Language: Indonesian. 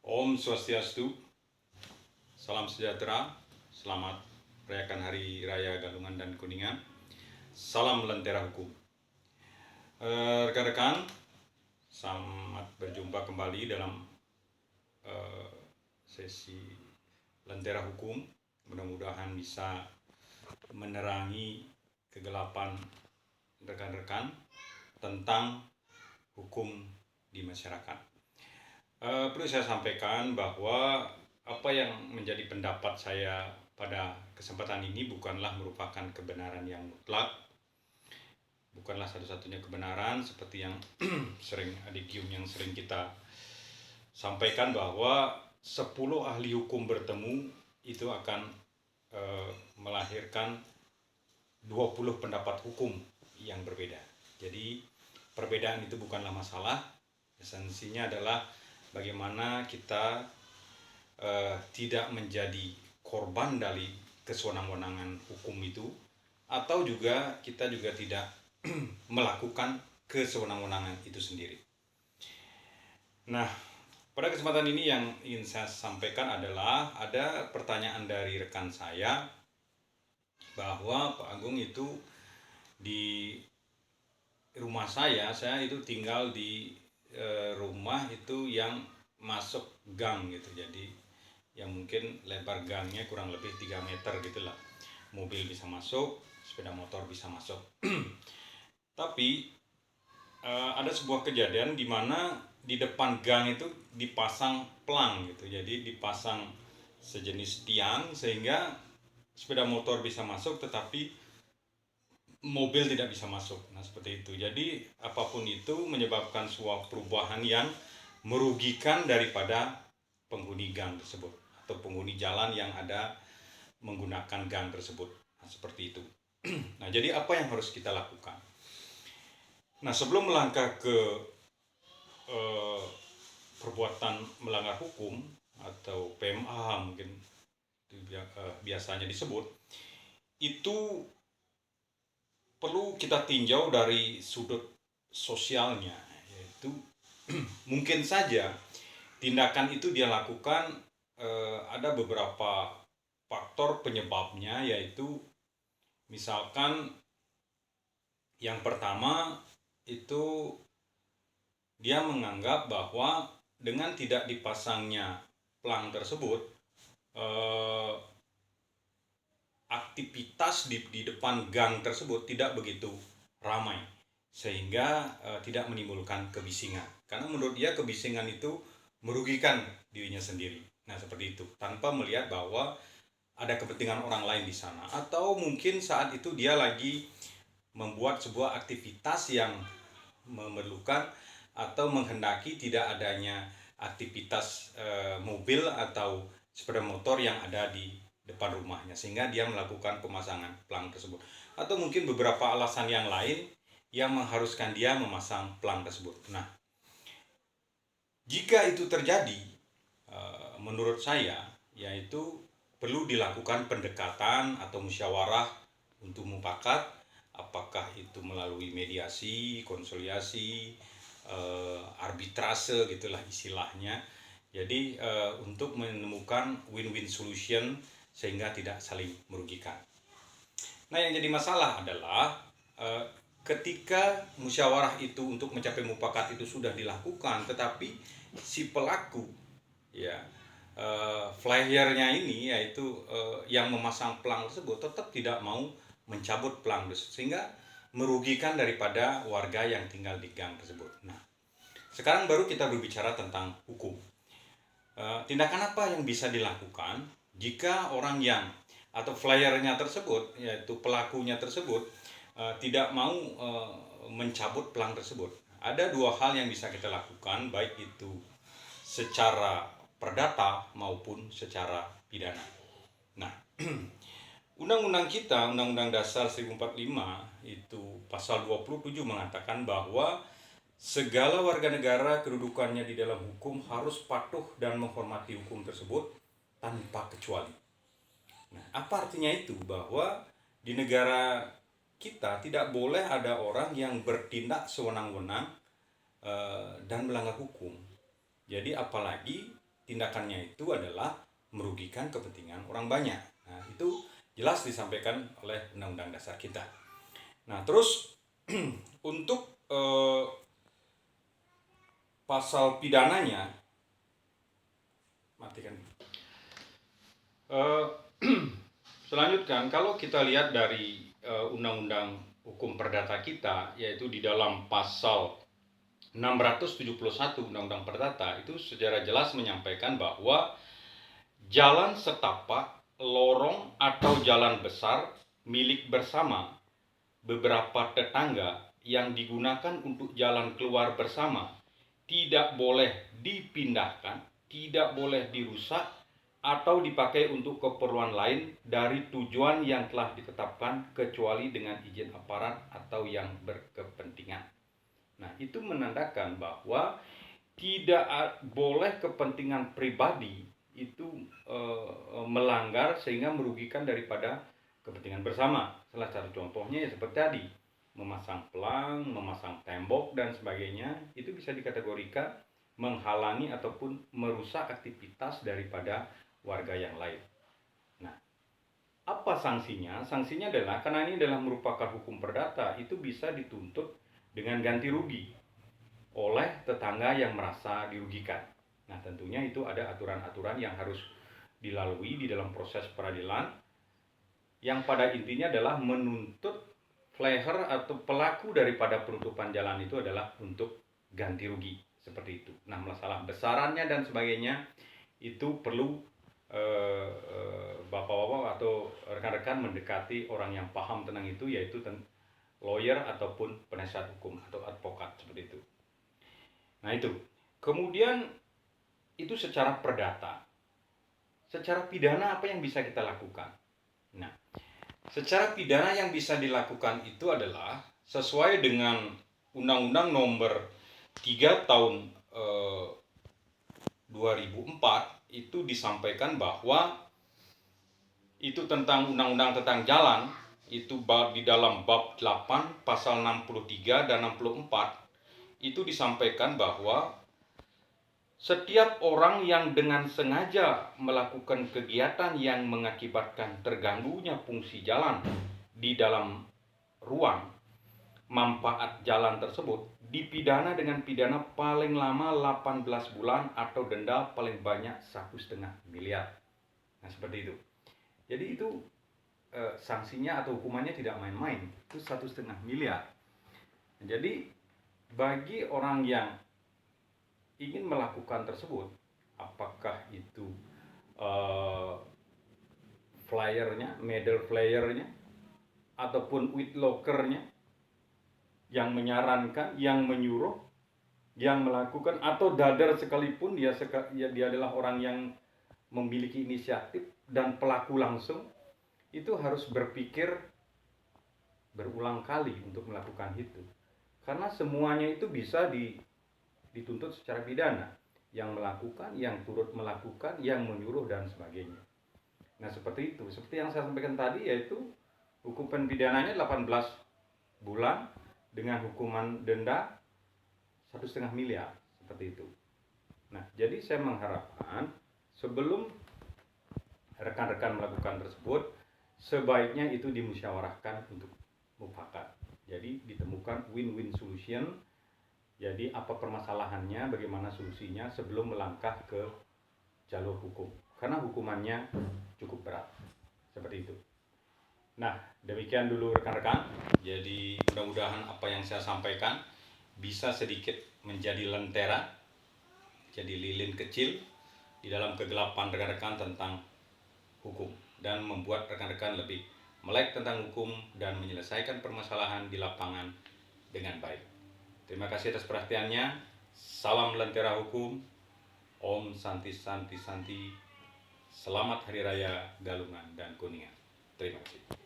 Om Swastiastu, salam sejahtera, selamat merayakan Hari Raya Galungan dan Kuningan. Salam Lentera Hukum. Rekan-rekan, selamat berjumpa kembali dalam sesi Lentera Hukum. Mudah-mudahan bisa menerangi kegelapan rekan-rekan tentang hukum di masyarakat. Perlu saya sampaikan bahwa apa yang menjadi pendapat saya pada kesempatan ini bukanlah merupakan kebenaran yang mutlak, bukanlah satu-satunya kebenaran seperti yang yang sering kita sampaikan bahwa 10 ahli hukum bertemu itu akan melahirkan 20 pendapat hukum yang berbeda. Jadi perbedaan itu bukanlah masalah, esensinya adalah bagaimana kita tidak menjadi korban dari kesewenang-wenangan hukum itu, atau juga kita juga tidak melakukan kesewenang-wenangan itu sendiri. Nah, pada kesempatan ini yang ingin saya sampaikan adalah ada pertanyaan dari rekan saya bahwa Pak Agung itu di rumah saya itu tinggal di rumah itu yang masuk gang gitu, jadi yang mungkin lebar gangnya kurang lebih 3 meter gitulah, mobil bisa masuk, sepeda motor bisa masuk. Tapi ada sebuah kejadian di mana di depan gang itu dipasang pelang gitu, jadi dipasang sejenis tiang sehingga sepeda motor bisa masuk tetapi mobil tidak bisa masuk. Nah, seperti itu. Jadi apapun itu menyebabkan sebuah perubahan yang merugikan daripada penghuni gang tersebut atau penghuni jalan yang ada menggunakan gang tersebut. Nah, seperti itu. Nah, jadi apa yang harus kita lakukan? Nah, sebelum melangkah ke perbuatan melanggar hukum atau PMA mungkin biasanya disebut, itu perlu kita tinjau dari sudut sosialnya, yaitu mungkin saja tindakan itu dia lakukan ada beberapa faktor penyebabnya, yaitu misalkan yang pertama itu dia menganggap bahwa dengan tidak dipasangnya pelang tersebut aktivitas di depan gang tersebut tidak begitu ramai sehingga tidak menimbulkan kebisingan, karena menurut dia kebisingan itu merugikan dirinya sendiri. Nah, seperti itu, tanpa melihat bahwa ada kepentingan orang lain di sana, atau mungkin saat itu dia lagi membuat sebuah aktivitas yang memerlukan atau menghendaki tidak adanya aktivitas mobil atau sepeda motor yang ada di depan rumahnya, sehingga dia melakukan pemasangan pelang tersebut, atau mungkin beberapa alasan yang lain yang mengharuskan dia memasang pelang tersebut. Nah, jika itu terjadi, menurut saya yaitu perlu dilakukan pendekatan atau musyawarah untuk mufakat, apakah itu melalui mediasi, konsiliasi, arbitrase gitulah istilahnya. Jadi untuk menemukan win-win solution sehingga tidak saling merugikan. Nah, yang jadi masalah adalah ketika musyawarah itu untuk mencapai mufakat itu sudah dilakukan, tetapi si pelaku ya flyernya ini, yaitu yang memasang pelang tersebut, tetap tidak mau mencabut pelang tersebut, sehingga merugikan daripada warga yang tinggal di gang tersebut. Nah, sekarang baru kita berbicara tentang hukum. Tindakan apa yang bisa dilakukan jika orang yang atau flyernya tersebut, yaitu pelakunya tersebut, tidak mau mencabut pelang tersebut? Ada dua hal yang bisa kita lakukan, baik itu secara perdata maupun secara pidana. Nah, undang-undang kita, Undang-Undang Dasar 1045 itu pasal 27 mengatakan bahwa segala warga negara kedudukannya di dalam hukum harus patuh dan menghormati hukum tersebut tanpa kecuali. Nah, apa artinya itu? Bahwa di negara kita tidak boleh ada orang yang bertindak sewenang-wenang dan melanggar hukum. Jadi apalagi tindakannya itu adalah merugikan kepentingan orang banyak. Nah, itu jelas disampaikan oleh Undang-Undang Dasar kita. Nah, terus untuk pasal pidananya, matikan. Selanjutnya, kalau kita lihat dari Undang-Undang Hukum Perdata kita, yaitu di dalam pasal 671 Undang-Undang Perdata itu secara jelas menyampaikan bahwa jalan setapak, lorong atau jalan besar milik bersama beberapa tetangga yang digunakan untuk jalan keluar bersama tidak boleh dipindahkan, tidak boleh dirusak atau dipakai untuk keperluan lain dari tujuan yang telah ditetapkan kecuali dengan izin aparat atau yang berkepentingan. Nah, itu menandakan bahwa tidak boleh kepentingan pribadi itu melanggar sehingga merugikan daripada kepentingan bersama. Salah satu contohnya ya seperti tadi, memasang pelang, memasang tembok dan sebagainya, itu bisa dikategorikan menghalangi ataupun merusak aktivitas daripada warga yang lain. Nah, apa sanksinya? Sanksinya adalah, karena ini adalah merupakan hukum perdata, itu bisa dituntut dengan ganti rugi oleh tetangga yang merasa dirugikan. Nah, tentunya itu ada aturan-aturan yang harus dilalui di dalam proses peradilan, yang pada intinya adalah menuntut flaher atau pelaku daripada penutupan jalan itu adalah untuk ganti rugi, seperti itu. Nah, masalah besarannya dan sebagainya itu perlu bapak-bapak atau rekan-rekan mendekati orang yang paham tentang itu, yaitu lawyer ataupun penasihat hukum atau advokat, seperti itu. Nah, itu. Kemudian itu secara perdata. Secara pidana apa yang bisa kita lakukan? Nah, secara pidana yang bisa dilakukan itu adalah sesuai dengan Undang-Undang Nomor 3 tahun 2004 itu disampaikan bahwa itu tentang Undang-Undang tentang jalan, itu di dalam bab 8 pasal 63 dan 64 itu disampaikan bahwa setiap orang yang dengan sengaja melakukan kegiatan yang mengakibatkan terganggunya fungsi jalan di dalam ruang manfaat jalan tersebut dipidana dengan pidana paling lama 18 bulan atau denda paling banyak 1,5 miliar. Nah, seperti itu. Jadi itu sanksinya atau hukumannya tidak main-main, itu 1,5 miliar. Jadi bagi orang yang ingin melakukan tersebut, apakah itu flyernya, medal flyernya, ataupun whitelockernya, yang menyarankan, yang menyuruh, yang melakukan, atau dadar sekalipun dia adalah orang yang memiliki inisiatif dan pelaku langsung, itu harus berpikir berulang kali untuk melakukan itu, karena semuanya itu bisa dituntut secara pidana, yang melakukan, yang turut melakukan, yang menyuruh dan sebagainya. Nah, seperti itu. Seperti yang saya sampaikan tadi, yaitu hukuman pidananya 18 bulan dengan hukuman denda 1,5 miliar, seperti itu. Nah, jadi saya mengharapkan sebelum rekan-rekan melakukan tersebut, sebaiknya itu dimusyawarahkan untuk mufakat. Jadi ditemukan win-win solution. Jadi apa permasalahannya, bagaimana solusinya sebelum melangkah ke jalur hukum. Karena hukumannya cukup berat. Seperti itu. Nah, demikian dulu rekan-rekan. Jadi mudah-mudahan apa yang saya sampaikan bisa sedikit menjadi lentera, jadi lilin kecil di dalam kegelapan rekan-rekan tentang hukum, dan membuat rekan-rekan lebih melek tentang hukum dan menyelesaikan permasalahan di lapangan dengan baik. Terima kasih atas perhatiannya. Salam lentera hukum. Om Santi Santi Santi. Selamat Hari Raya Galungan dan Kuningan. Terima kasih.